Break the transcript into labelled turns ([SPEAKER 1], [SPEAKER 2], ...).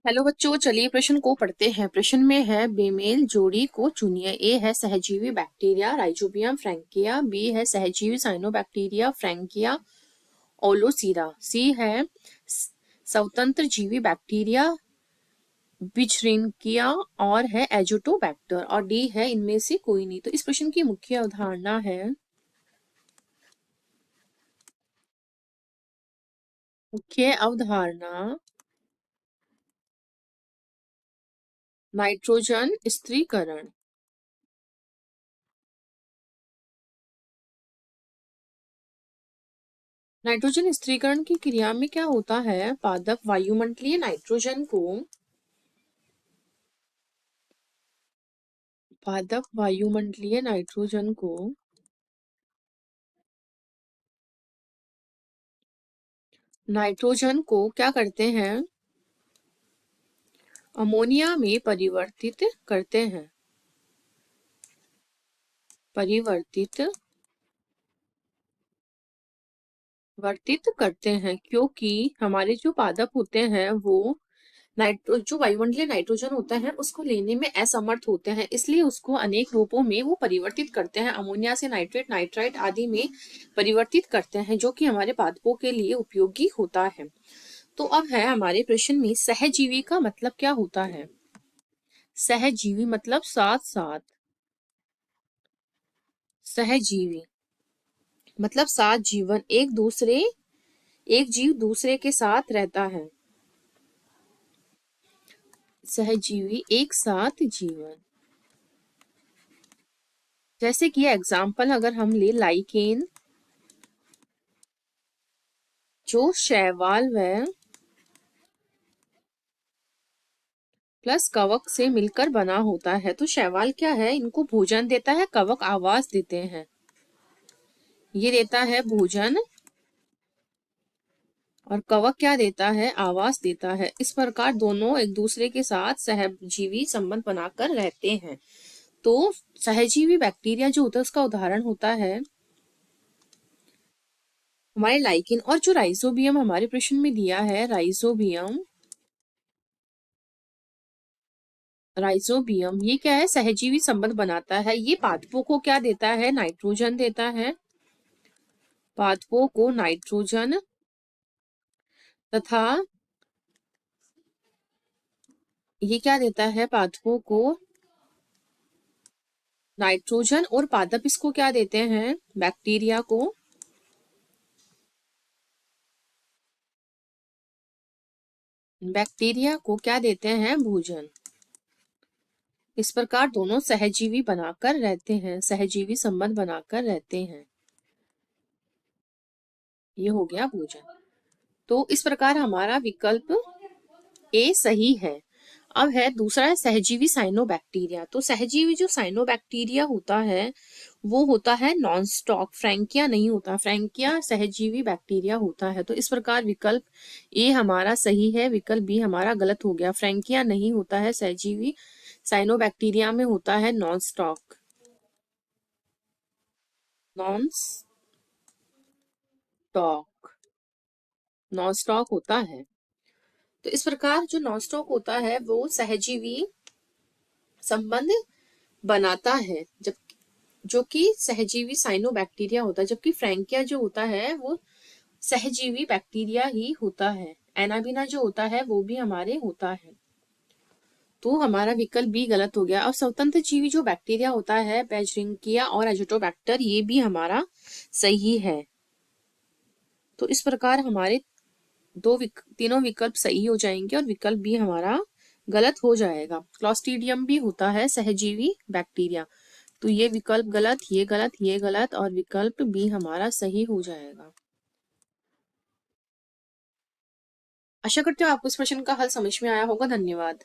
[SPEAKER 1] Hello बच्चों, चलिए प्रश्न को पढ़ते हैं। प्रश्न में है बेमेल जोड़ी को चुनिए। ए है सहजीवी बैक्टीरिया राइजोबियम फ्रैंकिया, बी है सहजीवी साइनोबैक्टीरिया फ्रैंकिया ओलोसीरा, सी है स्वतंत्र जीवी बैक्टीरिया बिचरिंकिया और है एजोटोबैक्टर, और डी है इनमें से कोई नहीं। तो इस प्रश्न की मुख्य अवधारणा है नाइट्रोजन स्थिरीकरण। नाइट्रोजन स्थिरीकरण की क्रिया में क्या होता है? पादप वायुमंडलीय नाइट्रोजन को नाइट्रोजन को क्या करते हैं? अमोनिया में परिवर्तित करते हैं। वर्तित करते हैं, क्योंकि हमारे जो पादप होते हैं वो जो वायुमंडलीय नाइट्रोजन होता है उसको लेने में असमर्थ होते हैं, इसलिए उसको अनेक रूपों में वो परिवर्तित करते हैं। अमोनिया से नाइट्रेट, नाइट्राइट आदि में परिवर्तित करते हैं, जो कि हमारे पादपों के लिए उपयोगी होता है। तो अब है हमारे प्रश्न में सहजीवी का मतलब क्या होता है? सहजीवी मतलब साथ साथ। सहजीवी मतलब साथ जीवन, एक जीव दूसरे के साथ रहता है। सहजीवी एक साथ जीवन। जैसे कि एग्जाम्पल अगर हम ले लाइकेन, जो शैवाल व प्लस कवक से मिलकर बना होता है। तो शैवाल क्या है? इनको भोजन देता है, कवक आवास देते हैं। ये देता है भोजन और कवक क्या देता है? आवास देता है। इस प्रकार दोनों एक दूसरे के साथ सहजीवी संबंध बनाकर रहते हैं। तो सहजीवी बैक्टीरिया जो होता है उसका उदाहरण होता है हमारे लाइकिन, और जो राइजोबियम हमारे प्रश्न में दिया है, राइजोबियम ये क्या है? सहजीवी संबंध बनाता है। ये पादपों को क्या देता है? नाइट्रोजन देता है। पादपों को नाइट्रोजन तथा ये क्या देता है? पादपों को नाइट्रोजन, और पादप इसको क्या देते हैं? बैक्टीरिया को क्या देते हैं? भोजन। इस प्रकार दोनों सहजीवी बनाकर रहते हैं, सहजीवी संबंध बनाकर रहते हैं। ये हो गया भोजन। तो इस प्रकार हमारा विकल्प ए सही है। अब है दूसरा है सहजीवी साइनोबैक्टीरिया। तो सहजीवी जो साइनोबैक्टीरिया होता है वो होता है नॉन स्टॉक, फ्रैंकिया नहीं होता। फ्रैंकिया सहजीवी बैक्टीरिया होता है। तो इस प्रकार विकल्प ए हमारा सही है, विकल्प बी हमारा गलत हो गया। फ्रैंकिया नहीं होता है सहजीवी, साइनोबैक्टीरिया में होता है non stock. Non stock non stock होता है। तो इस प्रकार जो नॉन स्टॉक होता है वो सहजीवी संबंध बनाता है, जब जो कि सहजीवी साइनोबैक्टीरिया होता है, जबकि फ्रैंकिया जो होता है वो सहजीवी बैक्टीरिया ही होता है। एनाबिना जो होता है वो भी हमारे होता है। तो हमारा विकल्प बी गलत हो गया। और स्वतंत्र जीवी जो बैक्टीरिया होता है, बेजरिंकिया और एजोटोबैक्टर, ये भी हमारा सही है। तो इस प्रकार हमारे तीनों विकल्प सही हो जाएंगे और विकल्प बी हमारा गलत हो जाएगा। क्लॉस्ट्रीडियम भी होता है सहजीवी बैक्टीरिया। तो ये विकल्प गलत, ये गलत, ये गलत, और विकल्प बी हमारा सही हो जाएगा। आशा करते हो आपको इस प्रश्न का हल समझ में आया होगा। धन्यवाद।